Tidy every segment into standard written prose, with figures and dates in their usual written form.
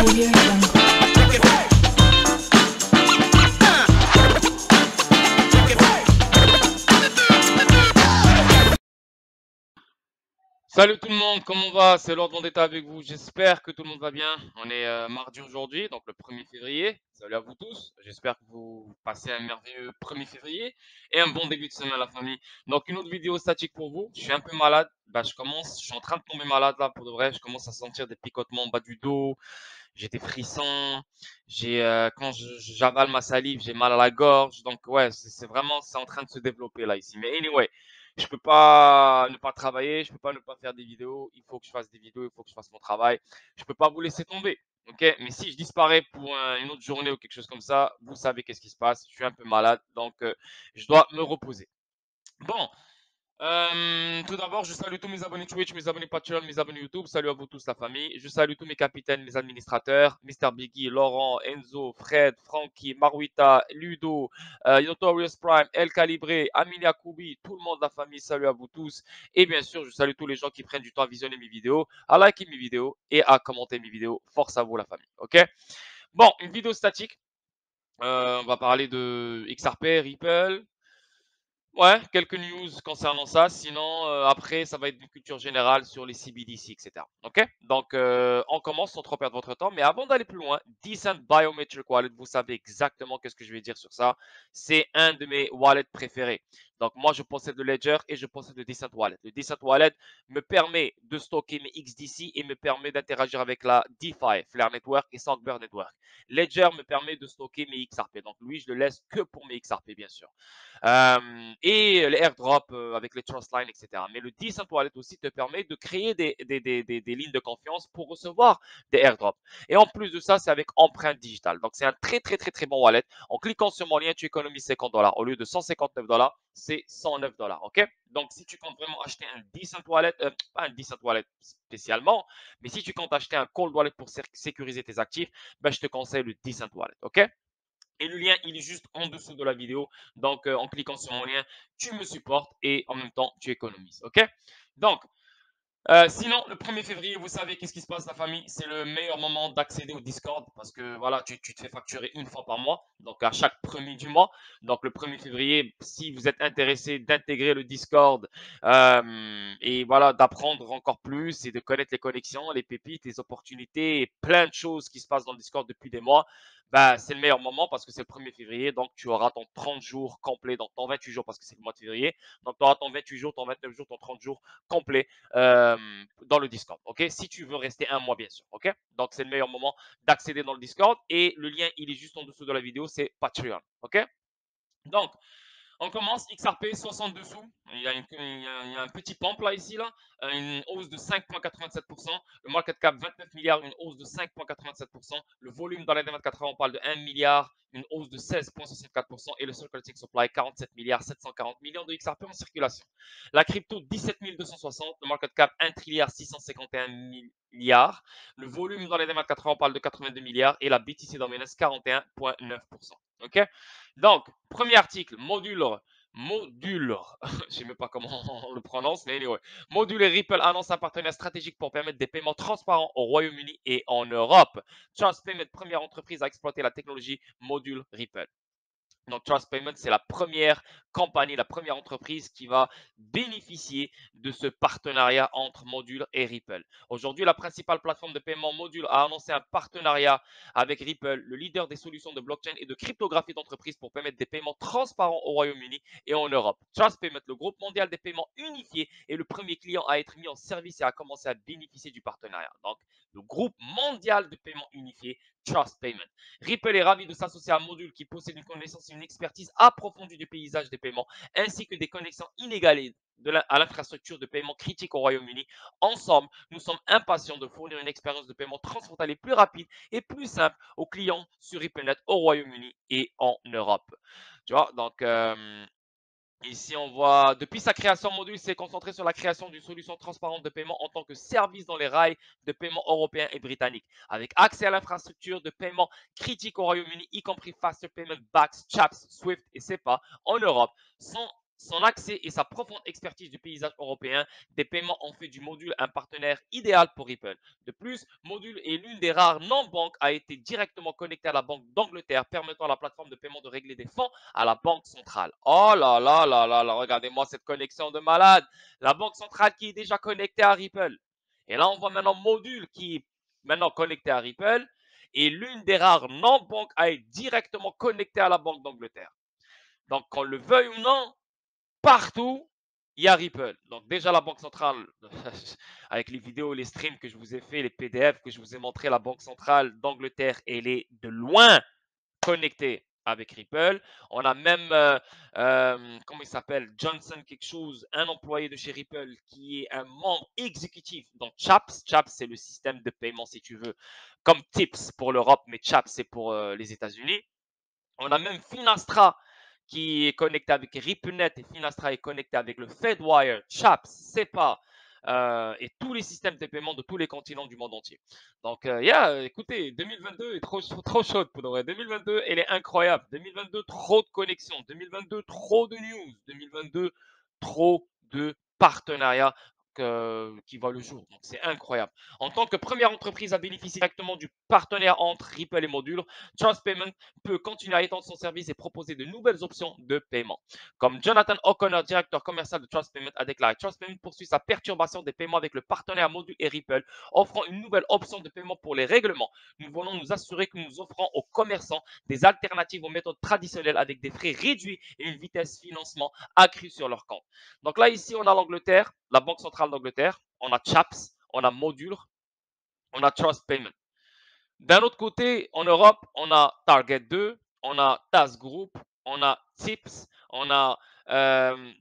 Audio Jungle. Salut tout le monde, comment on va? C'est Lord Vendetta avec vous. J'espère que tout le monde va bien. On est mardi aujourd'hui, donc le 1er février. Salut à vous tous. J'espère que vous passez un merveilleux 1er février et un bon début de semaine à la famille. Donc une autre vidéo statique pour vous. Je suis un peu malade. Je suis en train de tomber malade là pour de vrai. Je commence à sentir des picotements en bas du dos. J'ai des frissons. Quand j'avale ma salive, j'ai mal à la gorge. Donc ouais, c'est en train de se développer là ici. Mais anyway. Je peux pas ne pas travailler, je peux pas ne pas faire des vidéos. Il faut que je fasse des vidéos, il faut que je fasse mon travail. Je peux pas vous laisser tomber, ok? Mais si je disparais pour une autre journée ou quelque chose comme ça, vous savez qu'est-ce qui se passe. Je suis un peu malade, donc je dois me reposer. Bon, tout d'abord, je salue tous mes abonnés Twitch, mes abonnés Patreon, mes abonnés YouTube. Salut à vous tous, la famille. Je salue tous mes capitaines, mes administrateurs, Mr. Biggie, Laurent, Enzo, Fred, Frankie, Maruita, Ludo, Notorious Prime, El Calibré, Amelia Koubi, tout le monde, la famille. Salut à vous tous. Et bien sûr, je salue tous les gens qui prennent du temps à visionner mes vidéos, à liker mes vidéos et à commenter mes vidéos. Force à vous, la famille. Ok? Bon, une vidéo statique. On va parler de XRP, Ripple. Ouais, quelques news concernant ça. Sinon, après, ça va être une culture générale sur les CBDC, etc. OK? Donc, on commence sans trop perdre votre temps. Mais avant d'aller plus loin, Decent Biometric Wallet, vous savez exactement qu'est-ce que je vais dire sur ça. C'est un de mes wallets préférés. Donc, moi, je possède le Ledger et je possède le Decent Wallet. Le Decent Wallet me permet de stocker mes XDC et me permet d'interagir avec la DeFi, Flare Network et Songbird Network. Ledger me permet de stocker mes XRP. Donc, lui, je le laisse que pour mes XRP, bien sûr. Et les airdrops avec les trust lines, etc. Mais le Decent Wallet aussi te permet de créer des lignes de confiance pour recevoir des airdrops. Et en plus de ça, c'est avec empreinte digitale. Donc, c'est un très, très, très, très bon wallet. En cliquant sur mon lien, tu économises 50 $. Au lieu de 159 $, c'est 109 $. OK? Donc, si tu comptes vraiment acheter un Decent Wallet, pas un Decent Wallet spécialement, mais si tu comptes acheter un Cold Wallet pour sécuriser tes actifs, ben, je te conseille le Decent Wallet. OK? Et le lien, il est juste en dessous de la vidéo. Donc, en cliquant sur mon lien, tu me supportes et en même temps, tu économises. OK? Donc, sinon, le 1er février, vous savez qu'est-ce qui se passe, la famille? C'est le meilleur moment d'accéder au Discord parce que voilà, tu te fais facturer une fois par mois, donc à chaque premier du mois. Donc, le 1er février, si vous êtes intéressé d'intégrer le Discord et voilà, d'apprendre encore plus et de connaître les connexions, les pépites, les opportunités et plein de choses qui se passent dans le Discord depuis des mois, bah, c'est le meilleur moment parce que c'est le 1er février. Donc, tu auras ton 30 jours complet, donc ton 28 jours parce que c'est le mois de février. Donc, tu auras ton 28 jours, ton 29 jours, ton 30 jours complet dans le Discord. OK? Si tu veux rester un mois, bien sûr. OK? Donc, c'est le meilleur moment d'accéder dans le Discord. Et le lien, il est juste en dessous de la vidéo. C'est Patreon. OK? Donc, on commence XRP 62 sous. Il y a un petit pump là, ici, là. Une hausse de 5,87%. Le market cap 29 milliards, une hausse de 5,87%. Le volume dans les 24 heures, on parle de 1 milliard, une hausse de 16,64%. Et le circulating supply 47 milliards, 740 millions de XRP en circulation. La crypto 17 260. Le market cap 1 trilliard, 651 milliards. Le volume dans les 24 heures, on parle de 82 milliards. Et la BTC Dominance 41,9%. OK? Donc, premier article, module, je sais même pas comment on le prononce, mais anyway. Module et Ripple annonce un partenaire stratégique pour permettre des paiements transparents au Royaume-Uni et en Europe. Trust Payment, première entreprise à exploiter la technologie module Ripple. Donc, Trust Payment, c'est la première compagnie, la première entreprise qui va bénéficier de ce partenariat entre Module et Ripple. Aujourd'hui, la principale plateforme de paiement Module a annoncé un partenariat avec Ripple, le leader des solutions de blockchain et de cryptographie d'entreprise pour permettre des paiements transparents au Royaume-Uni et en Europe. Trust Payment, le groupe mondial des paiements unifiés, est le premier client à être mis en service et à commencer à bénéficier du partenariat. Donc, le groupe mondial de paiement unifié, Trust Payment. Ripple est ravi de s'associer à Module qui possède une connaissance et une expertise approfondie du paysage des paiements ainsi que des connexions inégalées à l'infrastructure de paiement critique au Royaume-Uni. Ensemble, nous sommes impatients de fournir une expérience de paiement transfrontalier plus rapide et plus simple aux clients sur RippleNet au Royaume-Uni et en Europe. Tu vois, donc ici, on voit, depuis sa création, Module s'est concentré sur la création d'une solution transparente de paiement en tant que service dans les rails de paiement européens et britanniques, avec accès à l'infrastructure de paiement critique au Royaume-Uni, y compris Faster Payment, BACS, CHAPS, SWIFT et SEPA en Europe, sans son accès et sa profonde expertise du paysage européen des paiements ont fait du Module un partenaire idéal pour Ripple. De plus, Module est l'une des rares non-banques à être directement connectée à la Banque d'Angleterre, permettant à la plateforme de paiement de régler des fonds à la Banque centrale. Oh là là là là là, regardez-moi cette connexion de malade. La Banque centrale qui est déjà connectée à Ripple. Et là, on voit maintenant Module qui est maintenant connecté à Ripple et l'une des rares non-banques à être directement connectée à la Banque d'Angleterre. Donc, qu'on le veuille ou non, partout, il y a Ripple. Donc, déjà, la Banque centrale, avec les vidéos, les streams que je vous ai fait, les PDF que je vous ai montré, la Banque centrale d'Angleterre, elle est de loin connectée avec Ripple. On a même, comment il s'appelle, Johnson quelque chose, un employé de chez Ripple qui est un membre exécutif dans Chaps. Chaps, c'est le système de paiement, si tu veux, comme Tips pour l'Europe, mais Chaps, c'est pour les États-Unis. On a même Finastra qui est connecté avec RippleNet et Finastra est connecté avec le Fedwire, Chaps, SEPA et tous les systèmes de paiement de tous les continents du monde entier. Donc, écoutez, 2022 est trop chaude pour de vrai. 2022, elle est incroyable. 2022, trop de connexions. 2022, trop de news. 2022, trop de partenariats qui voient le jour. Donc, c'est incroyable. En tant que première entreprise à bénéficier directement du partenaire entre Ripple et Module, Trust Payment peut continuer à étendre son service et proposer de nouvelles options de paiement. Comme Jonathan O'Connor, directeur commercial de Trust Payment, a déclaré, Trust Payment poursuit sa perturbation des paiements avec le partenaire Module et Ripple, offrant une nouvelle option de paiement pour les règlements. Nous voulons nous assurer que nous offrons aux commerçants des alternatives aux méthodes traditionnelles avec des frais réduits et une vitesse financement accrue sur leur compte. Donc là, ici, on a l'Angleterre, la Banque centrale d'Angleterre, on a Chaps, on a Module, on a Trust Payment. D'un autre côté, en Europe, on a Target 2, on a Task Group, on a Tips, on a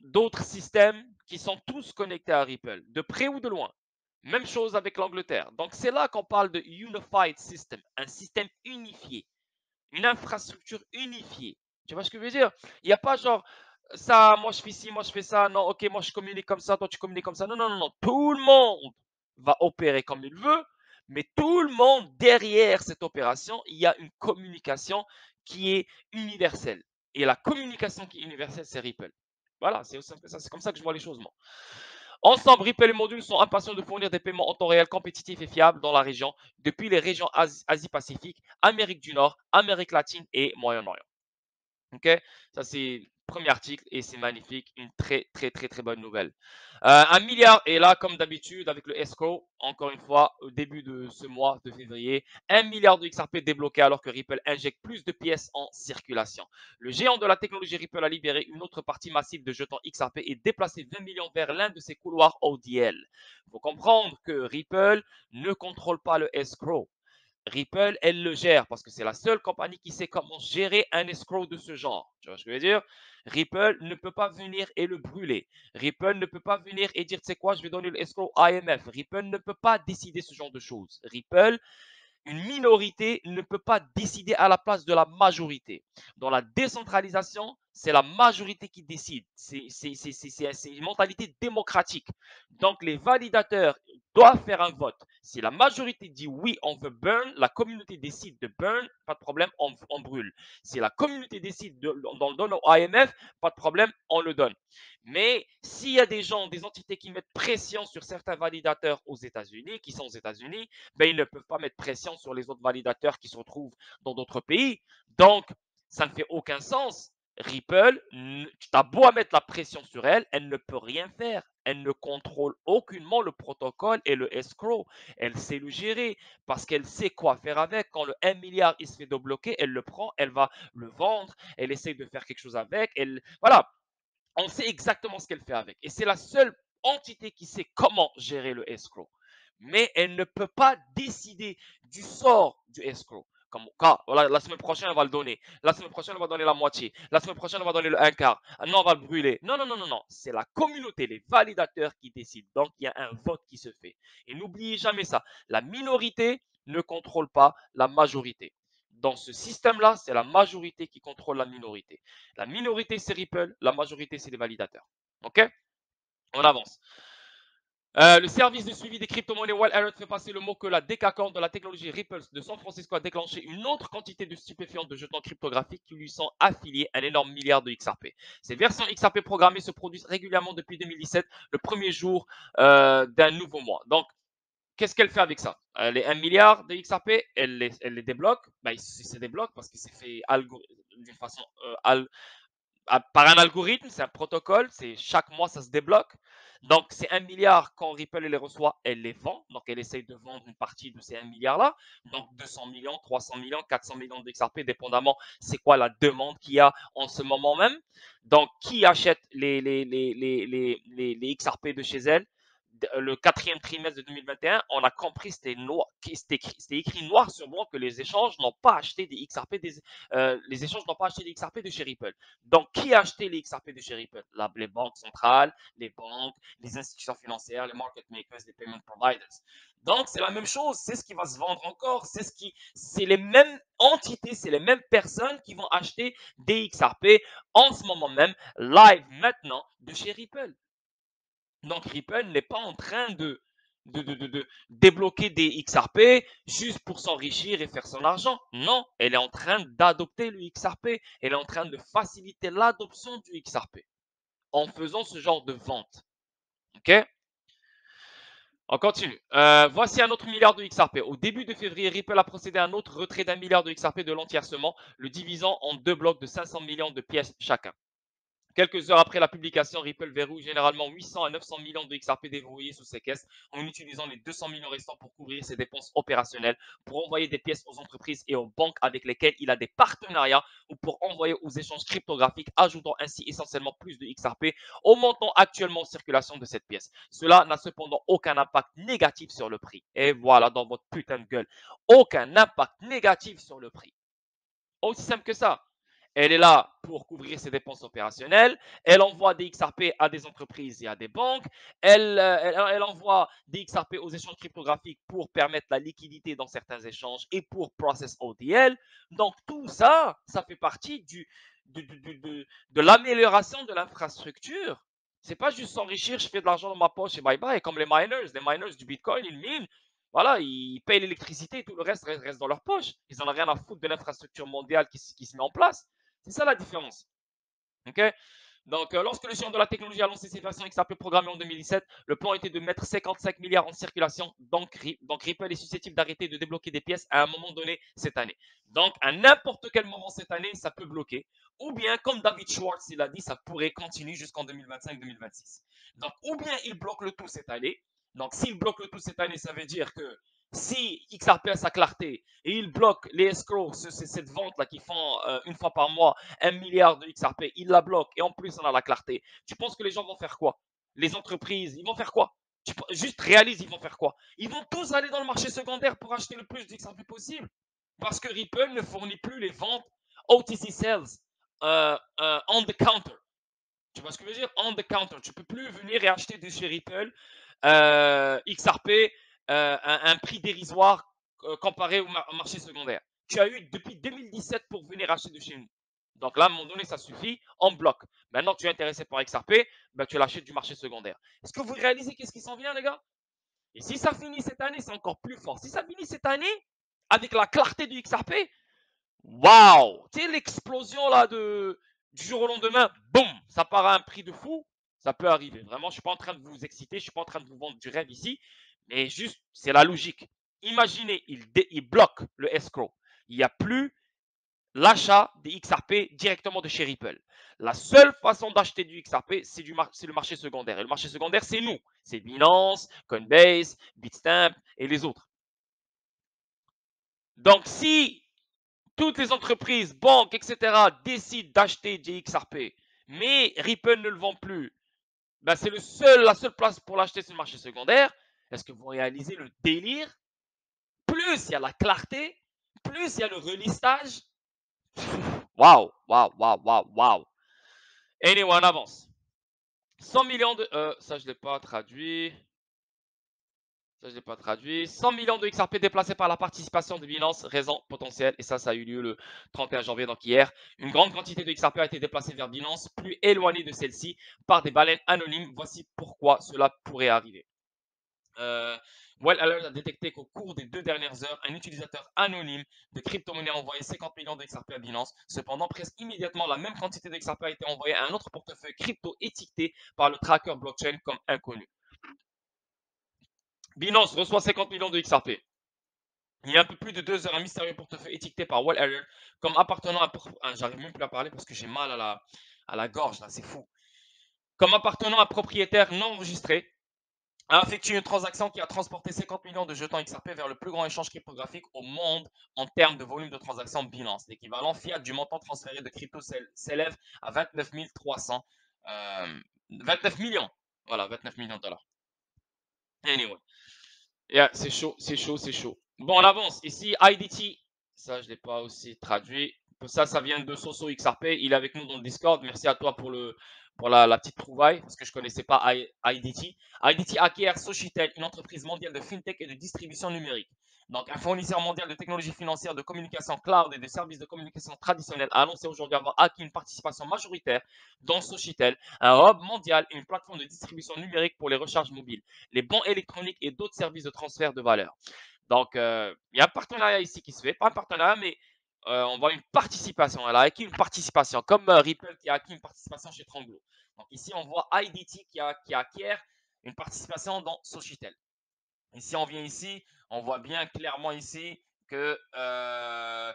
d'autres systèmes qui sont tous connectés à Ripple, de près ou de loin. Même chose avec l'Angleterre. Donc, c'est là qu'on parle de Unified System, un système unifié, une infrastructure unifiée. Tu vois ce que je veux dire? Il n'y a pas genre, ça, moi je fais ci, moi je fais ça, non, ok, moi je communique comme ça, toi tu communiques comme ça. Non, non, non, non. Tout le monde va opérer comme il veut, mais tout le monde, derrière cette opération, il y a une communication qui est universelle. Et la communication qui est universelle, c'est Ripple. Voilà, c'est aussi un peu ça. C'est comme ça que je vois les choses, moi. Ensemble, Ripple et Module sont impatients de fournir des paiements en temps réel compétitifs et fiables dans la région, depuis les régions Asie-Pacifique, Amérique du Nord, Amérique latine et Moyen-Orient. OK? Ça, c'est le premier article et c'est magnifique. Une très, très, très, très bonne nouvelle. 1 milliard est là, comme d'habitude, avec le escrow. Encore une fois, au début de ce mois de février, 1 milliard de XRP débloqué alors que Ripple injecte plus de pièces en circulation. Le géant de la technologie Ripple a libéré une autre partie massive de jetons XRP et déplacé 20 millions vers l'un de ses couloirs ODL. Il faut comprendre que Ripple ne contrôle pas le escrow. Ripple, elle le gère parce que c'est la seule compagnie qui sait comment gérer un escrow de ce genre. Tu vois ce que je veux dire? Ripple ne peut pas venir et le brûler. Ripple ne peut pas venir et dire, tu sais quoi, je vais donner le escrow à IMF. Ripple ne peut pas décider ce genre de choses. Ripple, une minorité ne peut pas décider à la place de la majorité. Dans la décentralisation, c'est la majorité qui décide. C'est une mentalité démocratique. Donc, les validateurs doivent faire un vote. Si la majorité dit oui, on veut burn, la communauté décide de burn, pas de problème, on brûle. Si la communauté décide d'en donner au IMF, pas de problème, on le donne. Mais s'il y a des gens, des entités qui mettent pression sur certains validateurs aux États-Unis, qui sont aux États-Unis, ben, ils ne peuvent pas mettre pression sur les autres validateurs qui se retrouvent dans d'autres pays. Donc, ça ne fait aucun sens. Ripple, tu as beau à mettre la pression sur elle, elle ne peut rien faire. Elle ne contrôle aucunement le protocole et le escrow. Elle sait le gérer parce qu'elle sait quoi faire avec. Quand le 1 milliard il se fait débloquer, elle le prend, elle va le vendre, elle essaie de faire quelque chose avec. Voilà, on sait exactement ce qu'elle fait avec. Et c'est la seule entité qui sait comment gérer le escrow. Mais elle ne peut pas décider du sort du escrow. Comme voilà, la semaine prochaine, elle va le donner. La semaine prochaine, elle va donner la moitié. La semaine prochaine, elle va donner le un quart. Non, on va le brûler. Non, non, non, non, non. C'est la communauté, les validateurs qui décident. Donc, il y a un vote qui se fait. Et n'oubliez jamais ça. La minorité ne contrôle pas la majorité. Dans ce système-là, c'est la majorité qui contrôle la minorité. La minorité, c'est Ripple. La majorité, c'est les validateurs. OK? On avance. Le service de suivi des crypto-monnaies Wild Alert fait passer le mot que la décacorn de la technologie Ripple de San Francisco a déclenché une autre quantité de stupéfiants de jetons cryptographiques qui lui sont affiliés un énorme milliard de XRP. Ces versions XRP programmées se produisent régulièrement depuis 2017, le premier jour d'un nouveau mois. Donc, qu'est-ce qu'elle fait avec ça? Les 1 milliard de XRP, elle les débloque. Ben, ils se débloquent parce que c'est fait d'une façon par un algorithme, c'est un protocole, c'est chaque mois ça se débloque. Donc c'est 1 milliard quand Ripple les reçoit, elle les vend. Donc elle essaye de vendre une partie de ces 1 milliard là. Donc 200 millions, 300 millions, 400 millions d'XRP, dépendamment c'est quoi la demande qu'il y a en ce moment même. Donc qui achète les XRP de chez elle? Le quatrième trimestre de 2021, on a compris, c'était écrit noir sur blanc que les échanges n'ont pas acheté des XRP, les échanges n'ont pas acheté des XRP de chez Ripple. Donc, qui a acheté les XRP de chez Ripple? Les banques centrales, les banques, les institutions financières, les market makers, les payment providers. Donc, c'est la même chose. C'est ce qui va se vendre encore. C'est les mêmes entités, c'est les mêmes personnes qui vont acheter des XRP en ce moment même, live maintenant, de chez Ripple. Donc, Ripple n'est pas en train de débloquer des XRP juste pour s'enrichir et faire son argent. Non, elle est en train d'adopter le XRP. Elle est en train de faciliter l'adoption du XRP en faisant ce genre de vente. OK? On continue. Voici un autre milliard de XRP. Au début de février, Ripple a procédé à un autre retrait d'1 milliard de XRP de l'entièrcement, le divisant en deux blocs de 500 millions de pièces chacun. Quelques heures après la publication, Ripple verrouille généralement 800 à 900 millions de XRP déverrouillés sous ses caisses en utilisant les 200 millions restants pour couvrir ses dépenses opérationnelles, pour envoyer des pièces aux entreprises et aux banques avec lesquelles il a des partenariats ou pour envoyer aux échanges cryptographiques, ajoutant ainsi essentiellement plus de XRP au montant actuellement en circulation de cette pièce. Cela n'a cependant aucun impact négatif sur le prix. Et voilà dans votre putain de gueule. Aucun impact négatif sur le prix. Aussi simple que ça. Elle est là pour couvrir ses dépenses opérationnelles. Elle envoie des XRP à des entreprises et à des banques. Elle envoie des XRP aux échanges cryptographiques pour permettre la liquidité dans certains échanges et pour process ODL. Donc tout ça, ça fait partie de l'amélioration de l'infrastructure. C'est pas juste s'enrichir, je fais de l'argent dans ma poche et bye bye, comme les miners du Bitcoin, ils minent. Voilà, ils payent l'électricité et tout le reste dans leur poche. Ils n'en ont rien à foutre de l'infrastructure mondiale qui se met en place. C'est ça la différence. OK? Donc, lorsque le géant de la technologie a lancé ses versions XRP programmées en 2017, le plan était de mettre 55 milliards en circulation. Donc Ripple est susceptible d'arrêter de débloquer des pièces à un moment donné cette année. Donc, à n'importe quel moment cette année, ça peut bloquer. Ou bien, comme David Schwartz il a dit, ça pourrait continuer jusqu'en 2025-2026. Donc, ou bien il bloque le tout cette année. Donc, s'il bloque le tout cette année, ça veut dire que si XRP a sa clarté et il bloque les escrocs, cette vente-là qui font une fois par mois 1 milliard de XRP, il la bloque et en plus on a la clarté. Tu penses que les gens vont faire quoi? Les entreprises, ils vont faire quoi? Juste réalise, ils vont faire quoi? Ils vont tous aller dans le marché secondaire pour acheter le plus d'XRP possible. Parce que Ripple ne fournit plus les ventes OTC sales on the counter. Tu vois ce que je veux dire? On the counter. Tu ne peux plus venir et acheter de chez Ripple XRP un prix dérisoire comparé au marché secondaire. Tu as eu depuis 2017 pour venir acheter de chez nous. Donc là, à un moment donné, ça suffit, on bloque. Maintenant, tu es intéressé par XRP, ben, tu l'achètes du marché secondaire. Est-ce que vous réalisez qu'est-ce qui s'en vient, les gars? Et si ça finit cette année, c'est encore plus fort. Si ça finit cette année, avec la clarté du XRP, waouh! Tu sais, l'explosion là du jour au lendemain, boum, ça part à un prix de fou. Ça peut arriver. Vraiment, je ne suis pas en train de vous exciter, je ne suis pas en train de vous vendre du rêve ici, mais juste, c'est la logique. Imaginez, il bloque le escrow. Il n'y a plus l'achat des XRP directement de chez Ripple. La seule façon d'acheter du XRP, c'est le marché secondaire. Et le marché secondaire, c'est nous. C'est Binance, Coinbase, Bitstamp et les autres. Donc, si toutes les entreprises, banques, etc. décident d'acheter des XRP, mais Ripple ne le vend plus, ben c'est la seule place pour l'acheter sur le marché secondaire. Est-ce que vous réalisez le délire? Plus il y a la clarté, plus il y a le relistage. Waouh, waouh, waouh, waouh, waouh. Anyway, on avance. 100 millions de... ça, je ne l'ai pas traduit. Ça, je l'ai pas traduit. 100 millions de XRP déplacés par la participation de Binance, raison potentielle. Et ça a eu lieu le 31 janvier, donc hier. Une grande quantité de XRP a été déplacée vers Binance, plus éloignée de celle-ci, par des baleines anonymes. Voici pourquoi cela pourrait arriver. Euh, Well Alert a détecté qu'au cours des 2 dernières heures, un utilisateur anonyme de crypto-monnaie a envoyé 50 millions de XRP à Binance. Cependant, presque immédiatement, la même quantité de XRP a été envoyée à un autre portefeuille crypto étiqueté par le tracker blockchain comme inconnu. Binance reçoit 50 millions de XRP. Il y a un peu plus de 2 heures, un mystérieux portefeuille étiqueté par Well Alert comme appartenant à... J'arrive même plus à parler parce que j'ai mal à la gorge, là, c'est fou. Comme appartenant à propriétaire non enregistré, a effectué une transaction qui a transporté 50 millions de jetons XRP vers le plus grand échange cryptographique au monde en termes de volume de transactions Binance. L'équivalent fiat du montant transféré de crypto s'élève à 29 300, 29 millions. Voilà, 29 millions de dollars. Anyway, yeah, c'est chaud, c'est chaud, c'est chaud. Bon, on avance. Ici, IDT, ça, je ne l'ai pas aussi traduit. Ça vient de Soso XRP. Il est avec nous dans le Discord. Merci à toi pour la petite trouvaille, parce que je ne connaissais pas IDT. IDT acquiert Sociétel, une entreprise mondiale de fintech et de distribution numérique. Donc, un fournisseur mondial de technologies financières, de communication cloud et de services de communication traditionnels a annoncé aujourd'hui avoir acquis une participation majoritaire dans Sociétel, un hub mondial et une plateforme de distribution numérique pour les recharges mobiles, les bons électroniques et d'autres services de transfert de valeur. Donc, il y a un partenariat ici qui se fait. Pas un partenariat, mais on voit une participation. Elle a acquis une participation, comme Ripple qui a acquis une participation chez Tranglo. Donc ici, on voit IDT qui acquiert une participation dans Sociétel. Ici, on vient ici, on voit bien clairement ici que euh,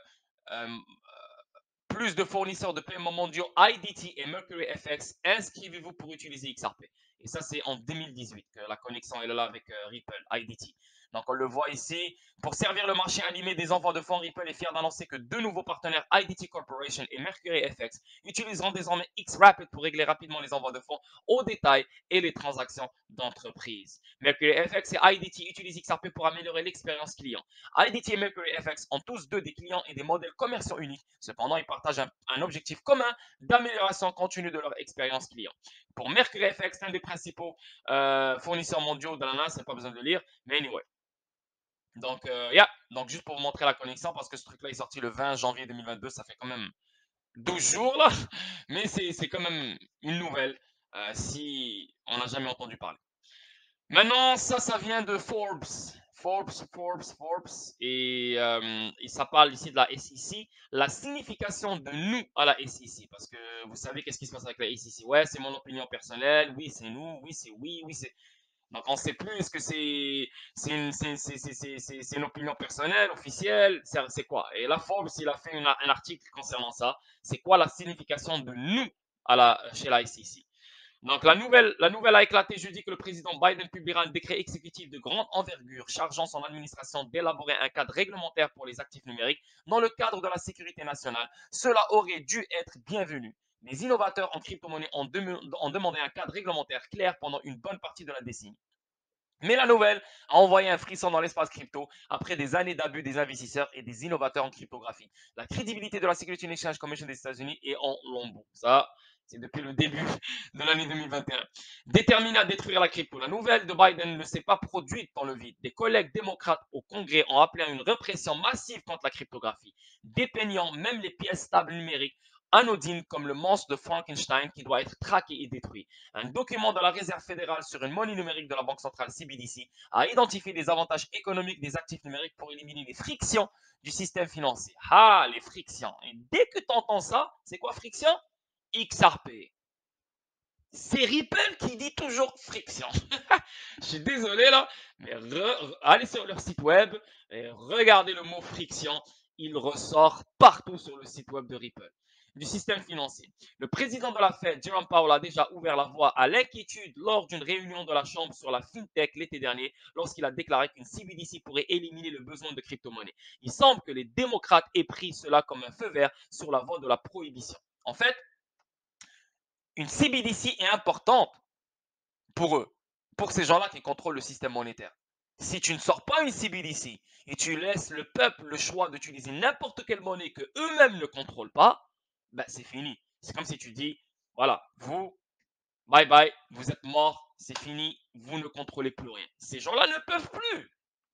plus de fournisseurs de paiement mondiaux IDT et Mercury FX, inscrivez-vous pour utiliser XRP. Et ça, c'est en 2018 que la connexion est là avec Ripple, IDT. Donc, on le voit ici. Pour servir le marché animé des envois de fonds, Ripple est fier d'annoncer que 2 nouveaux partenaires, IDT Corporation et Mercury FX, utiliseront désormais XRapid pour régler rapidement les envois de fonds au détail et les transactions d'entreprise. Mercury FX et IDT utilisent XRP pour améliorer l'expérience client. IDT et Mercury FX ont tous deux des clients et des modèles commerciaux uniques. Cependant, ils partagent un objectif commun d'amélioration continue de leur expérience client. Pour Mercury FX, l'un des principaux fournisseurs mondiaux de la NAS, c'est pas besoin de lire, mais anyway. Donc, yeah. Donc, juste pour vous montrer la connexion, parce que ce truc-là est sorti le 20 janvier 2022, ça fait quand même 12 jours là, mais c'est quand même une nouvelle si on n'a jamais entendu parler. Maintenant, ça vient de Forbes. Forbes. Et ça parle ici de la SEC. La signification de nous à la SEC. Parce que vous savez qu'est-ce qui se passe avec la SEC. Ouais, c'est mon opinion personnelle. Oui, c'est nous. Oui, c'est. Donc, on ne sait plus, est-ce que c'est une opinion personnelle, officielle, c'est quoi? Et là, Forbes, il a fait un article concernant ça. C'est quoi la signification de nous chez la SEC? Donc, la nouvelle a éclaté jeudi que le président Biden publiera un décret exécutif de grande envergure chargeant son administration d'élaborer un cadre réglementaire pour les actifs numériques dans le cadre de la sécurité nationale. Cela aurait dû être bienvenu. Les innovateurs en crypto-monnaie ont demandé un cadre réglementaire clair pendant une bonne partie de la décennie. Mais la nouvelle a envoyé un frisson dans l'espace crypto après des années d'abus des investisseurs et des innovateurs en cryptographie. La crédibilité de la Security and Exchange Commission des États-Unis est en lambeaux. Ça, c'est depuis le début de l'année 2021. Déterminé à détruire la crypto, la nouvelle de Biden ne s'est pas produite dans le vide. Des collègues démocrates au Congrès ont appelé à une répression massive contre la cryptographie, dépeignant même les pièces stables numériques anodines comme le monstre de Frankenstein qui doit être traqué et détruit. Un document de la Réserve fédérale sur une monnaie numérique de la Banque centrale CBDC a identifié les avantages économiques des actifs numériques pour éliminer les frictions du système financier. Ah, les frictions. Et dès que tu entends ça, c'est quoi friction? XRP. C'est Ripple qui dit toujours friction. Je suis désolé là, mais allez sur leur site web et regardez le mot friction. Il ressort partout sur le site web de Ripple, du système financier. Le président de la Fed, Jerome Powell, a déjà ouvert la voie à l'inquiétude lors d'une réunion de la Chambre sur la FinTech l'été dernier, lorsqu'il a déclaré qu'une CBDC pourrait éliminer le besoin de crypto-monnaie. Il semble que les démocrates aient pris cela comme un feu vert sur la voie de la prohibition. En fait, une CBDC est importante pour eux, pour ces gens-là qui contrôlent le système monétaire. Si tu ne sors pas une CBDC et tu laisses le peuple le choix d'utiliser n'importe quelle monnaie que eux-mêmes ne contrôlent pas, ben c'est fini. C'est comme si tu dis, voilà, vous, bye bye, vous êtes morts, c'est fini, vous ne contrôlez plus rien. Ces gens-là ne peuvent plus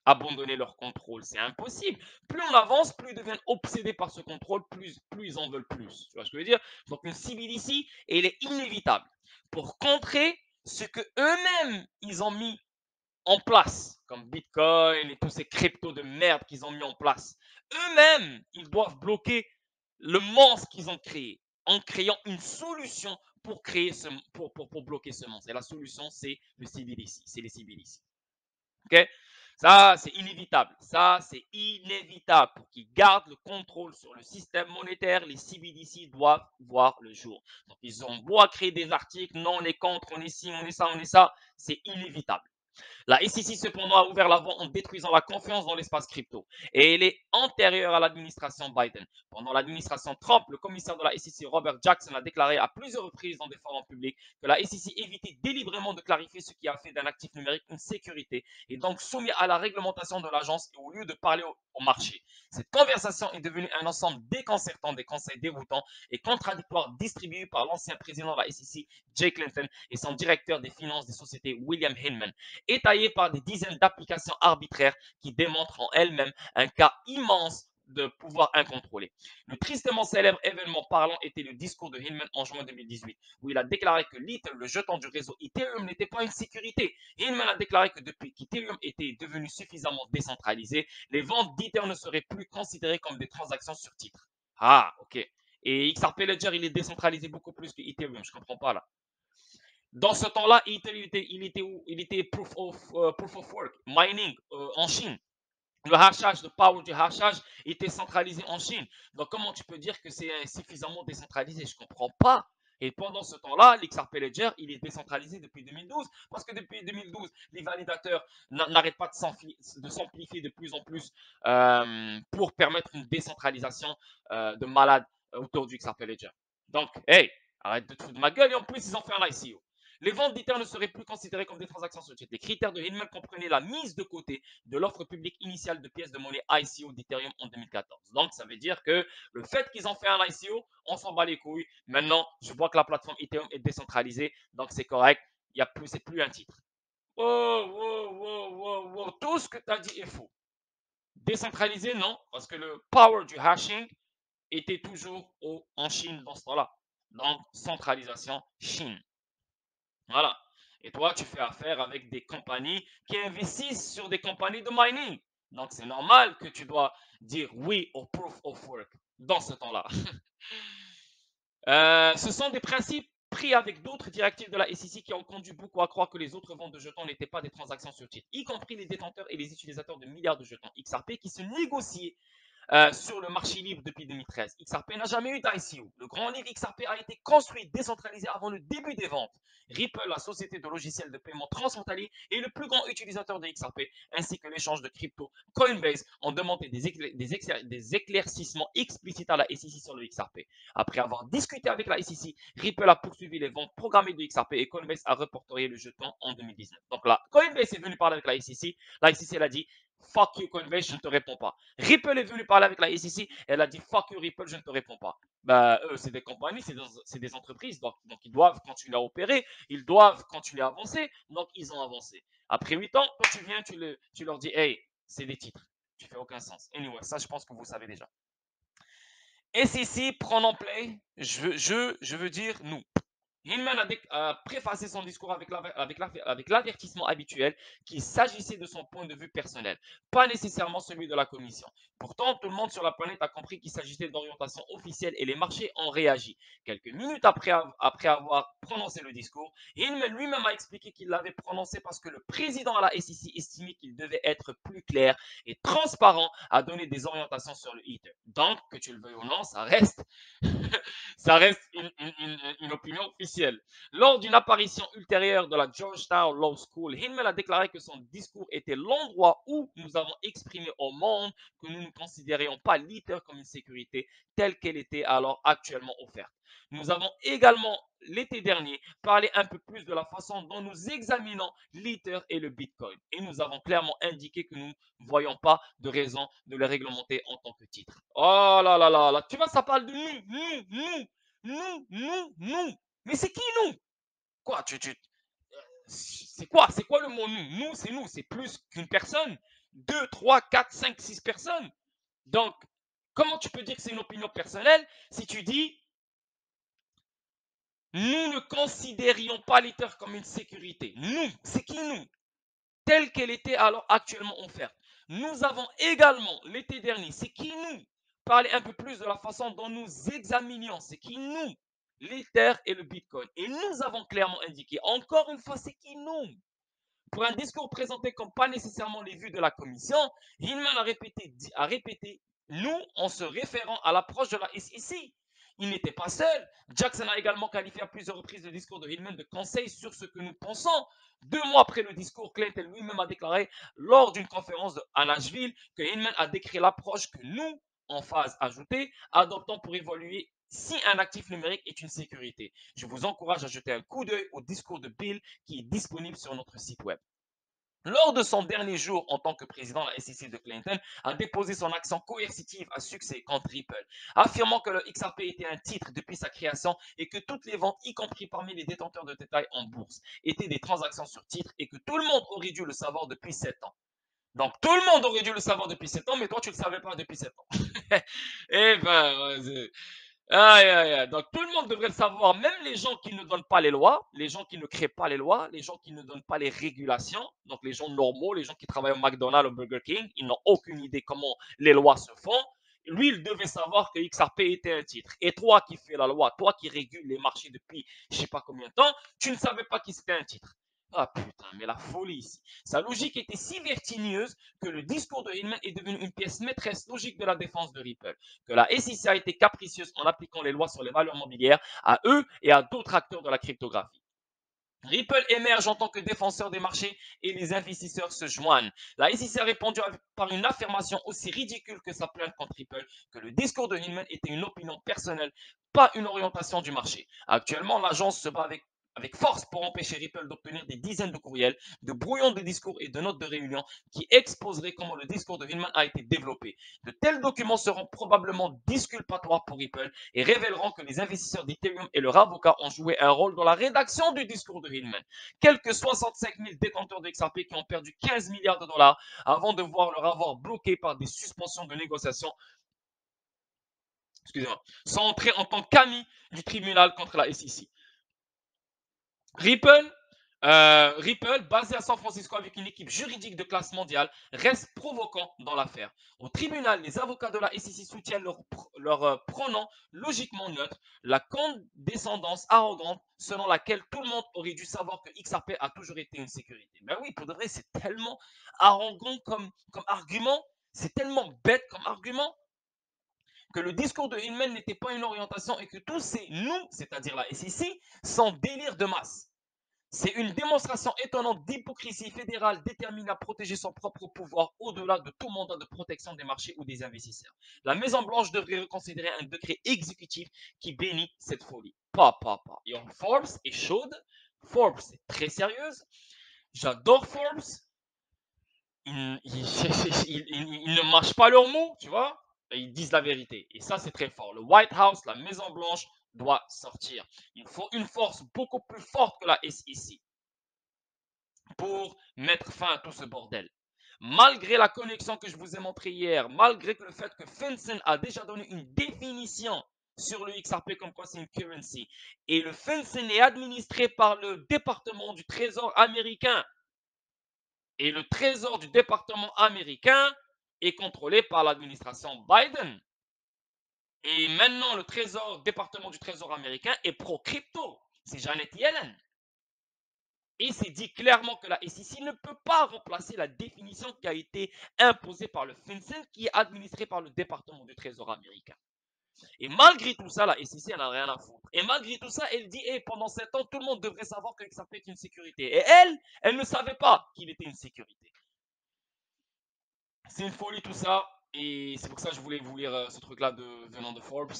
abandonner leur contrôle, c'est impossible. Plus on avance, plus ils deviennent obsédés par ce contrôle, plus ils en veulent plus. Tu vois ce que je veux dire? Donc une CBDC, elle est inévitable pour contrer ce que eux-mêmes ils ont mis en place, comme Bitcoin et tous ces cryptos de merde qu'ils ont mis en place. Eux-mêmes, ils doivent bloquer le monstre qu'ils ont créé en créant une solution pour créer pour bloquer ce monstre. Et la solution, c'est le CBDC, c'est les CBDC. OK? Ça, c'est inévitable. Ça, c'est inévitable. Pour qu'ils gardent le contrôle sur le système monétaire, les CBDC doivent voir le jour. Donc, ils ont beau à créer des articles, non, on est contre, on est ci, on est ça, on est ça. C'est inévitable. La SEC, cependant, a ouvert la voie en détruisant la confiance dans l'espace crypto. Et elle est antérieure à l'administration Biden. Pendant l'administration Trump, le commissaire de la SEC, Robert Jackson, a déclaré à plusieurs reprises dans des forums publics que la SEC évitait délibérément de clarifier ce qui a fait d'un actif numérique une sécurité et donc soumis à la réglementation de l'agence au lieu de parler au marché. Cette conversation est devenue un ensemble déconcertant des conseils déroutants et contradictoires distribués par l'ancien président de la SEC, Jay Clayton, et son directeur des finances des sociétés, William Hinman, étayée par des dizaines d'applications arbitraires qui démontrent en elles-mêmes un cas immense de pouvoir incontrôlé. Le tristement célèbre événement parlant était le discours de Hinman en juin 2018, où il a déclaré que l'Ether, le jeton du réseau Ethereum, n'était pas une sécurité. Hinman a déclaré que depuis qu'Ethereum était devenu suffisamment décentralisé, les ventes d'Ether ne seraient plus considérées comme des transactions sur titre. Ah, ok. Et XRP Ledger, il est décentralisé beaucoup plus que Ethereum, je comprends pas là. Dans ce temps-là, il était proof of work, mining en Chine. Le hachage, le power du hachage était centralisé en Chine. Donc, comment tu peux dire que c'est suffisamment décentralisé? Je ne comprends pas. Et pendant ce temps-là, l'XRP Ledger, il est décentralisé depuis 2012. Parce que depuis 2012, les validateurs n'arrêtent pas de s'amplifier de plus en plus pour permettre une décentralisation de malade autour du XRP Ledger. Donc, hey, arrête de te foutre de ma gueule. Et en plus, ils ont fait un ICO. Les ventes d'Ether ne seraient plus considérées comme des transactions sur titre. Les critères de Hinman comprenaient la mise de côté de l'offre publique initiale de pièces de monnaie ICO d'Ethereum en 2014. Donc, ça veut dire que le fait qu'ils ont fait un ICO, on s'en bat les couilles. Maintenant, je vois que la plateforme Ethereum est décentralisée, donc c'est correct. C'est plus un titre. Wow, wow, wow, wow, wow. Tout ce que tu as dit est faux. Décentralisé, non, parce que le power du hashing était toujours en Chine dans ce temps-là. Donc, centralisation Chine. Voilà. Et toi, tu fais affaire avec des compagnies qui investissent sur des compagnies de mining. Donc, c'est normal que tu dois dire oui au proof of work dans ce temps-là. Ce sont des principes pris avec d'autres directives de la SEC qui ont conduit beaucoup à croire que les autres ventes de jetons n'étaient pas des transactions sur titre, y compris les détenteurs et les utilisateurs de milliards de jetons XRP qui se négociaient sur le marché libre depuis 2013. XRP n'a jamais eu d'ICO. Le grand livre XRP a été construit décentralisé avant le début des ventes. Ripple, la société de logiciels de paiement transfrontalier, est le plus grand utilisateur de XRP, ainsi que l'échange de crypto. Coinbase ont demandé des éclaircissements explicites à la SEC sur le XRP. Après avoir discuté avec la SEC, Ripple a poursuivi les ventes programmées de XRP et Coinbase a reporté le jeton en 2019. Donc là, Coinbase est venu parler avec la SEC. La SEC elle a dit fuck you Coinbase, je ne te réponds pas. Ripple est venu parler avec la SEC, elle a dit fuck you Ripple, je ne te réponds pas. Bah, eux, c'est des compagnies, c'est des entreprises, donc ils doivent continuer à opérer, ils doivent continuer à avancer, donc ils ont avancé. Après 8 ans, quand tu viens, tu leur dis, hey, c'est des titres. Tu fais aucun sens. Anyway, ça, je pense que vous savez déjà. SEC, prend en play, je veux dire nous. Hinman a préfacé son discours avec l'avertissement habituel qu'il s'agissait de son point de vue personnel, pas nécessairement celui de la commission. Pourtant, tout le monde sur la planète a compris qu'il s'agissait d'orientation officielle et les marchés ont réagi. Quelques minutes après avoir prononcé le discours, Hinman lui-même a expliqué qu'il l'avait prononcé parce que le président à la SEC estimait qu'il devait être plus clair et transparent à donner des orientations sur le Ether. Donc, que tu le veuilles ou non, ça reste ça reste une opinion officielle. Lors d'une apparition ultérieure de la Georgetown Law School, Hinman a déclaré que son discours était l'endroit où nous avons exprimé au monde que nous ne considérions pas l'Ether comme une sécurité telle qu'elle était alors actuellement offerte. Nous avons également, l'été dernier, parlé un peu plus de la façon dont nous examinons l'Ether et le Bitcoin. Et nous avons clairement indiqué que nous ne voyons pas de raison de les réglementer en tant que titre. Oh là là là là, tu vois, ça parle de nous. Mais c'est qui nous? Quoi, c'est quoi? C'est quoi le mot nous? Nous, c'est plus qu'une personne. 2, 3, 4, 5, 6 personnes. Donc, comment tu peux dire que c'est une opinion personnelle si tu dis nous ne considérions pas l'Ether comme une sécurité? Nous, c'est qui nous? telle qu'elle était alors actuellement offerte. Nous avons également, l'été dernier, c'est qui nous parlait un peu plus de la façon dont nous examinions, c'est qui nous, l'Ether et le Bitcoin. Et nous avons clairement indiqué, encore une fois, c'est qui nous. Pour un discours présenté comme pas nécessairement les vues de la commission, Hillman a répété nous en se référant à l'approche de la SEC. Il n'était pas seul. Jackson a également qualifié à plusieurs reprises le discours de Hillman de conseil sur ce que nous pensons. 2 mois après le discours, Clinton lui-même a déclaré lors d'une conférence à Nashville que Hillman a décrit l'approche que nous, en phase ajoutée, adoptons pour évaluer si un actif numérique est une sécurité. Je vous encourage à jeter un coup d'œil au discours de Bill qui est disponible sur notre site web. Lors de son dernier jour en tant que président, la SEC de Clinton a déposé son action coercitive à succès contre Ripple, affirmant que le XRP était un titre depuis sa création et que toutes les ventes, y compris parmi les détenteurs de détail en bourse, étaient des transactions sur titre et que tout le monde aurait dû le savoir depuis 7 ans. Donc tout le monde aurait dû le savoir depuis 7 ans, mais toi tu ne le savais pas depuis 7 ans. Eh ben, aïe, aïe, aïe. Donc tout le monde devrait le savoir, même les gens qui ne donnent pas les lois, les gens qui ne créent pas les lois, les gens qui ne donnent pas les régulations, donc les gens normaux, les gens qui travaillent au McDonald's, au Burger King, ils n'ont aucune idée comment les lois se font. Lui, il devait savoir que XRP était un titre. Et toi qui fais la loi, toi qui régules les marchés depuis je ne sais pas combien de temps, tu ne savais pas que c'était un titre. Ah putain, mais la folie ici. Sa logique était si vertigineuse que le discours de Hillman est devenu une pièce maîtresse logique de la défense de Ripple. Que la SEC a été capricieuse en appliquant les lois sur les valeurs mobilières à eux et à d'autres acteurs de la cryptographie. Ripple émerge en tant que défenseur des marchés et les investisseurs se joignent. La SEC a répondu par une affirmation aussi ridicule que sa plainte contre Ripple que le discours de Hillman était une opinion personnelle, pas une orientation du marché. Actuellement, l'agence se bat avec force pour empêcher Ripple d'obtenir des dizaines de courriels, de brouillons de discours et de notes de réunion qui exposeraient comment le discours de Hillman a été développé. De tels documents seront probablement disculpatoires pour Ripple et révéleront que les investisseurs d'Ethereum et leurs avocats ont joué un rôle dans la rédaction du discours de Hillman. Quelques 65 000 détenteurs de XRP qui ont perdu 15 milliards de dollars avant de voir leur avoir bloqué par des suspensions de négociations sont entrés en tant qu'amis du tribunal contre la SEC. Ripple, basé à San Francisco avec une équipe juridique de classe mondiale, reste provoquant dans l'affaire. Au tribunal, les avocats de la SEC soutiennent leur pronom logiquement neutre, la condescendance arrogante selon laquelle tout le monde aurait dû savoir que XRP a toujours été une sécurité. Ben oui, pour de vrai, c'est tellement arrogant comme argument, c'est tellement bête comme argument que le discours de Hillman n'était pas une orientation et que tous ces nous, c'est-à-dire la SEC, sont délire de masse. C'est une démonstration étonnante d'hypocrisie fédérale déterminée à protéger son propre pouvoir au-delà de tout mandat de protection des marchés ou des investisseurs. La Maison-Blanche devrait reconsidérer un décret exécutif qui bénit cette folie. Et Forbes est chaude. Forbes est très sérieuse. J'adore Forbes. Ils ne mâchent pas leurs mots, tu vois. Ils disent la vérité. Et ça, c'est très fort. Le White House, la Maison-Blanche, doit sortir. Il faut une force beaucoup plus forte que la SEC pour mettre fin à tout ce bordel. Malgré la connexion que je vous ai montrée hier, malgré le fait que FinCEN a déjà donné une définition sur le XRP comme quoi c'est une currency, et le FinCEN est administré par le département du Trésor américain, et le Trésor du département américain est contrôlé par l'administration Biden. Et maintenant, le département du Trésor américain est pro-crypto. C'est Janet Yellen. Et c'est dit clairement que la SEC ne peut pas remplacer la définition qui a été imposée par le FinCEN qui est administré par le département du Trésor américain. Et malgré tout ça, la SEC n'a rien à foutre. Et malgré tout ça, elle dit pendant 7 ans, tout le monde devrait savoir que XRP est une sécurité. Et elle ne savait pas qu'il était une sécurité. C'est une folie tout ça. Et c'est pour ça que je voulais vous lire ce truc-là venant de Forbes.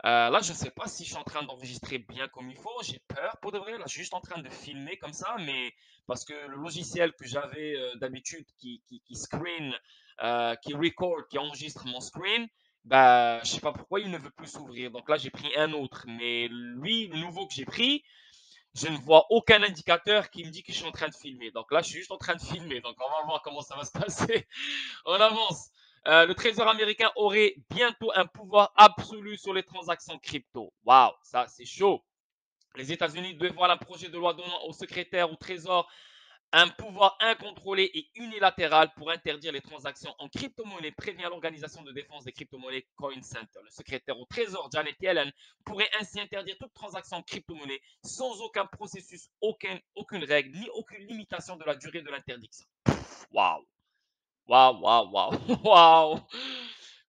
Là, je ne sais pas si je suis en train d'enregistrer bien comme il faut. J'ai peur pour de vrai. Là, je suis juste en train de filmer comme ça, mais parce que le logiciel que j'avais d'habitude qui screen, qui record, qui enregistre mon screen, bah, je sais pas pourquoi il ne veut plus s'ouvrir. Donc là, j'ai pris un autre. Mais lui, le nouveau que j'ai pris, je ne vois aucun indicateur qui me dit que je suis en train de filmer. Donc là, je suis juste en train de filmer. Donc on va voir comment ça va se passer. On avance. Le Trésor américain aurait bientôt un pouvoir absolu sur les transactions crypto. Waouh, ça c'est chaud. Les États-Unis dévoilent un projet de loi donnant au secrétaire au Trésor Un pouvoir incontrôlé et unilatéral pour interdire les transactions en crypto-monnaie prévient l'organisation de défense des crypto-monnaies Coin Center. Le secrétaire au Trésor, Janet Yellen, pourrait ainsi interdire toute transaction en crypto-monnaie sans aucun processus, aucune règle, ni aucune limitation de la durée de l'interdiction. Waouh! Waouh, waouh, waouh, waouh!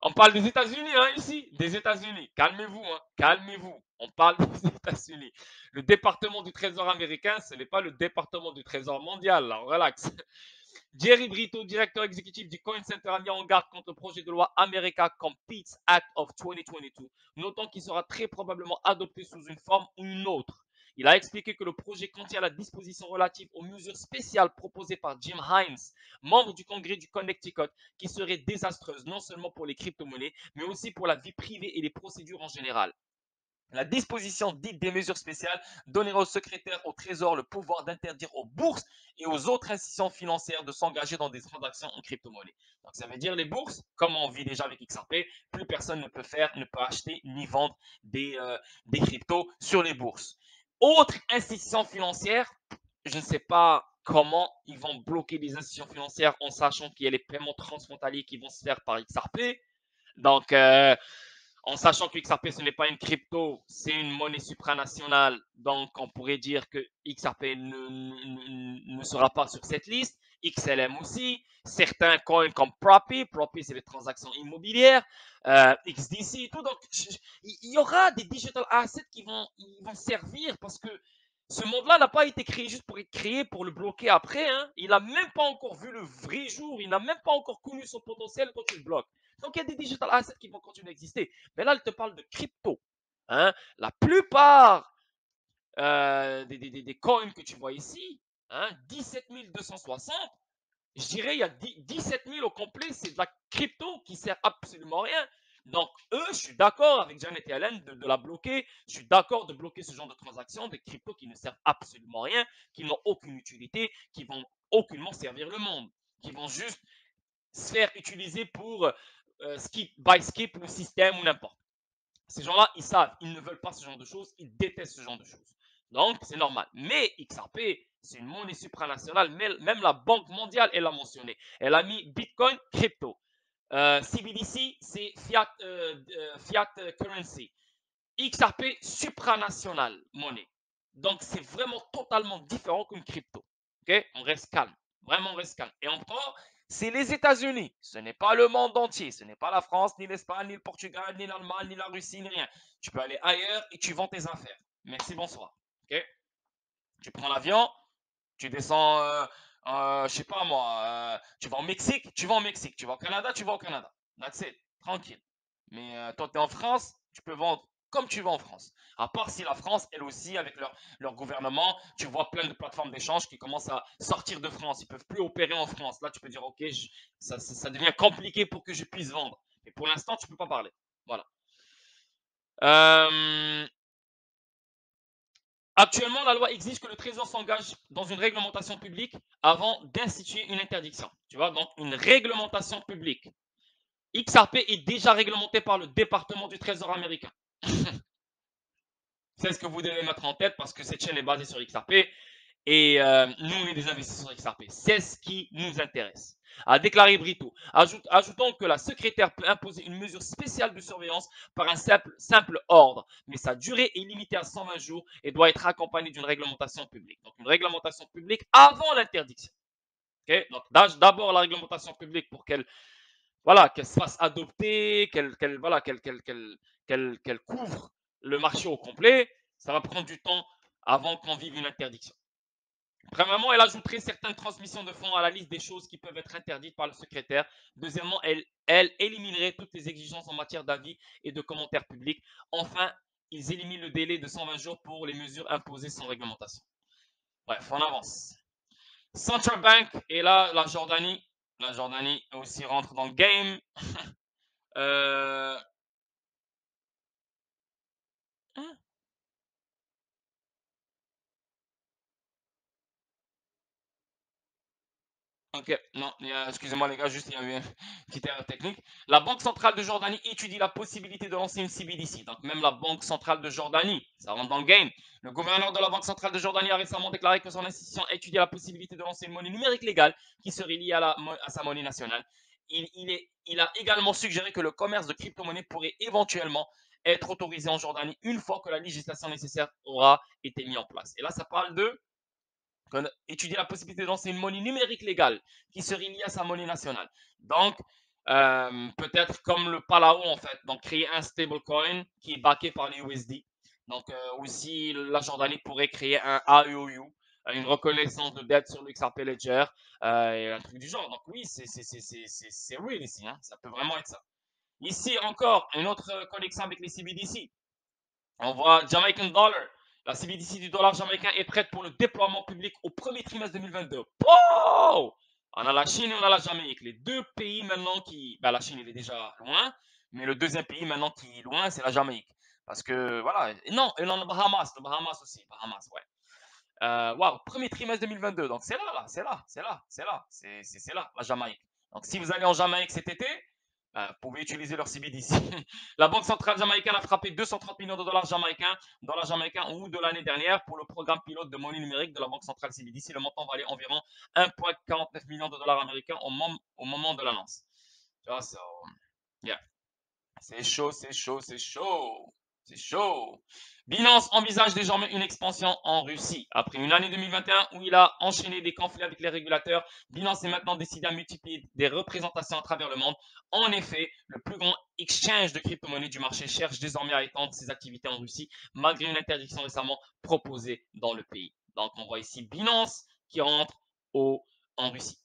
On parle des États-Unis, hein, ici, des États-Unis. Calmez-vous, hein, calmez-vous. On parle des États-Unis. Le département du Trésor américain, ce n'est pas le département du Trésor mondial, là, relax. Jerry Brito, directeur exécutif du Coin Center, a mis en garde contre le projet de loi America Competes Act of 2022, notant qu'il sera très probablement adopté sous une forme ou une autre. Il a expliqué que le projet contient la disposition relative aux mesures spéciales proposées par Jim Hines, membre du Congrès du Connecticut, qui serait désastreuse non seulement pour les crypto-monnaies, mais aussi pour la vie privée et les procédures en général. La disposition dite des mesures spéciales donnera au secrétaire au Trésor le pouvoir d'interdire aux bourses et aux autres institutions financières de s'engager dans des transactions en crypto-monnaie. Donc, ça veut dire les bourses, comme on vit déjà avec XRP, plus personne ne peut acheter ni vendre des cryptos sur les bourses. Autre institution financière, je ne sais pas comment ils vont bloquer les institutions financières en sachant qu'il y a les paiements transfrontaliers qui vont se faire par XRP. Donc, en sachant que XRP, ce n'est pas une crypto, c'est une monnaie supranationale. Donc, on pourrait dire que XRP ne sera pas sur cette liste. XLM aussi. Certains coins comme Propi. Propi, c'est les transactions immobilières. XDC, tout. Donc, il y aura des digital assets ils vont servir parce que ce monde-là n'a pas été créé juste pour être créé, pour le bloquer après. Hein. Il n'a même pas encore vu le vrai jour. Il n'a même pas encore connu son potentiel quand tu le bloques. Donc, il y a des digital assets qui vont continuer à exister. Mais là, elle te parle de crypto. Hein. La plupart des coins que tu vois ici, hein, 17 260, je dirais il y a 17 000 au complet, c'est de la crypto qui sert absolument à rien. Donc, eux, je suis d'accord avec Janet Yellen de la bloquer. Je suis d'accord de bloquer ce genre de transactions, des cryptos qui ne servent absolument à rien, qui n'ont aucune utilité, qui vont aucunement servir le monde, qui vont juste se faire utiliser pour skip by skip le système ou n'importe. Ces gens-là, ils savent, ils ne veulent pas ce genre de choses, ils détestent ce genre de choses. Donc, c'est normal. Mais XRP, c'est une monnaie supranationale. Même la Banque mondiale, elle l'a mentionné. Elle a mis Bitcoin crypto. CBDC, c'est fiat currency. XRP, supranational monnaie. Donc, c'est vraiment totalement différent qu'une crypto. Ok? On reste calme. Vraiment, on reste calme. Et encore, c'est les États-Unis. Ce n'est pas le monde entier. Ce n'est pas la France, ni l'Espagne, ni le Portugal, ni l'Allemagne, ni la Russie, ni rien. Tu peux aller ailleurs et tu vends tes affaires. Merci, bonsoir. Ok? Tu prends l'avion, tu descends, je sais pas moi, tu vas au Mexique, tu vas au Mexique. Tu vas au Canada, tu vas au Canada. That's it. Tranquille. Mais toi, tu es en France, tu peux vendre comme tu veux en France. À part si la France, elle aussi, avec leur gouvernement, tu vois plein de plateformes d'échange qui commencent à sortir de France. Ils peuvent plus opérer en France. Là, tu peux dire, OK, ça devient compliqué pour que je puisse vendre. Mais pour l'instant, tu peux pas parler. Voilà. Euh, Actuellement, la loi exige que le Trésor s'engage dans une réglementation publique avant d'instituer une interdiction. Tu vois, donc une réglementation publique. XRP est déjà réglementé par le département du Trésor américain. C'est ce que vous devez mettre en tête parce que cette chaîne est basée sur XRP et nous, on est des investisseurs sur XRP. C'est ce qui nous intéresse. A déclaré Brito. Ajoutons que la secrétaire peut imposer une mesure spéciale de surveillance par un simple ordre, mais sa durée est limitée à 120 jours et doit être accompagnée d'une réglementation publique. Donc, une réglementation publique avant l'interdiction. Okay? Donc, d'abord la réglementation publique pour qu'elle se fasse adopter, qu'elle couvre le marché au complet. Ça va prendre du temps avant qu'on vive une interdiction. Premièrement, elle ajouterait certaines transmissions de fonds à la liste des choses qui peuvent être interdites par le secrétaire. Deuxièmement, elle éliminerait toutes les exigences en matière d'avis et de commentaires publics. Enfin, ils éliminent le délai de 120 jours pour les mesures imposées sans réglementation. Bref, on avance. Central Bank, et là, la Jordanie. La Jordanie aussi rentre dans le game. Euh, hein? Ok, non, excusez-moi les gars, juste il y a eu une petite erreur technique. La Banque centrale de Jordanie étudie la possibilité de lancer une CBDC. Donc même la Banque centrale de Jordanie, ça rentre dans le game. Le gouverneur de la Banque centrale de Jordanie a récemment déclaré que son institution étudie la possibilité de lancer une monnaie numérique légale qui serait liée à sa monnaie nationale. Il a également suggéré que le commerce de crypto-monnaies pourrait éventuellement être autorisé en Jordanie une fois que la législation nécessaire aura été mise en place. Et là, ça parle de étudier la possibilité de lancer une monnaie numérique légale qui serait liée à sa monnaie nationale. Donc, peut-être comme le Palao en fait, donc créer un stablecoin qui est backé par les USD. Donc, aussi, la Jordanie pourrait créer un AEOU, une reconnaissance de dette sur l'XRP Ledger, et un truc du genre. Donc, oui, c'est real ici, hein. Ça peut vraiment être ça. Ici, encore, une autre connexion avec les CBDC. On voit Jamaican Dollar. La CBDC du dollar jamaïcain est prête pour le déploiement public au premier trimestre 2022. Oh, on a la Chine et on a la Jamaïque. Les deux pays maintenant qui... Ben, la Chine, il est déjà loin. Mais le deuxième pays maintenant qui est loin, c'est la Jamaïque. Parce que, voilà. Et non, et non, le Bahamas. Le Bahamas aussi. Bahamas, ouais. Wow, premier trimestre 2022. Donc, c'est là, c'est là, c'est là, c'est là. C'est là, la Jamaïque. Donc, si vous allez en Jamaïque cet été, vous pouvez utiliser leur CBDC. La Banque centrale jamaïcaine a frappé 230 millions de dollars jamaïcains ou de l'année dernière pour le programme pilote de monnaie numérique de la Banque centrale CBDC. Le montant valait environ 1,49 million de dollars américains au moment de l'annonce. So, yeah. C'est chaud, c'est chaud, c'est chaud. C'est chaud. Binance envisage désormais une expansion en Russie. Après une année 2021 où il a enchaîné des conflits avec les régulateurs, Binance est maintenant décidé à multiplier des représentations à travers le monde. En effet, le plus grand exchange de crypto-monnaies du marché cherche désormais à étendre ses activités en Russie, malgré une interdiction récemment proposée dans le pays. Donc, on voit ici Binance qui rentre en Russie.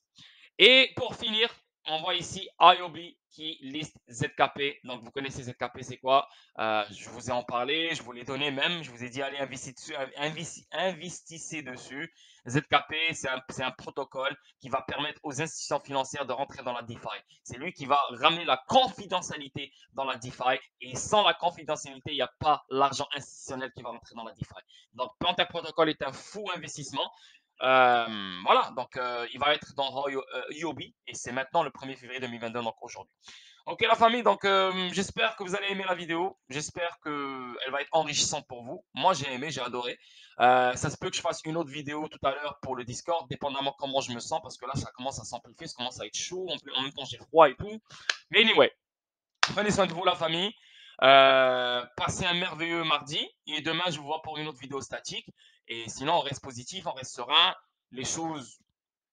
Et pour finir, on voit ici IOB qui liste ZKP. Donc, vous connaissez ZKP, c'est quoi? Je vous ai en parlé, je vous l'ai donné même. Je vous ai dit, allez, investissez dessus. ZKP, c'est un protocole qui va permettre aux institutions financières de rentrer dans la DeFi. C'est lui qui va ramener la confidentialité dans la DeFi. Et sans la confidentialité, il n'y a pas l'argent institutionnel qui va rentrer dans la DeFi. Donc, Panther Protocol est un fou investissement. Voilà, donc il va être dans IOB et c'est maintenant le 1er février 2022, donc aujourd'hui. Ok la famille, donc j'espère que vous allez aimer la vidéo, j'espère qu'elle va être enrichissante pour vous. Moi j'ai aimé, j'ai adoré. Ça se peut que je fasse une autre vidéo tout à l'heure pour le Discord, dépendamment comment je me sens, parce que là ça commence à s'amplifier, ça commence à être chaud, en même temps j'ai froid et tout. Mais anyway, prenez soin de vous la famille. Passez un merveilleux mardi et demain je vous vois pour une autre vidéo statique. Et sinon on reste positif, on reste serein, les choses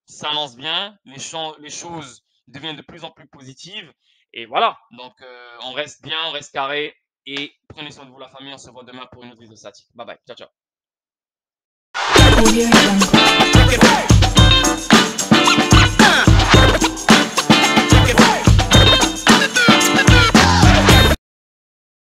s'annoncent bien, les choses deviennent de plus en plus positives. Et voilà, donc on reste bien, on reste carré et prenez soin de vous la famille, on se voit demain pour une autre vidéo statique. Bye bye, ciao ciao.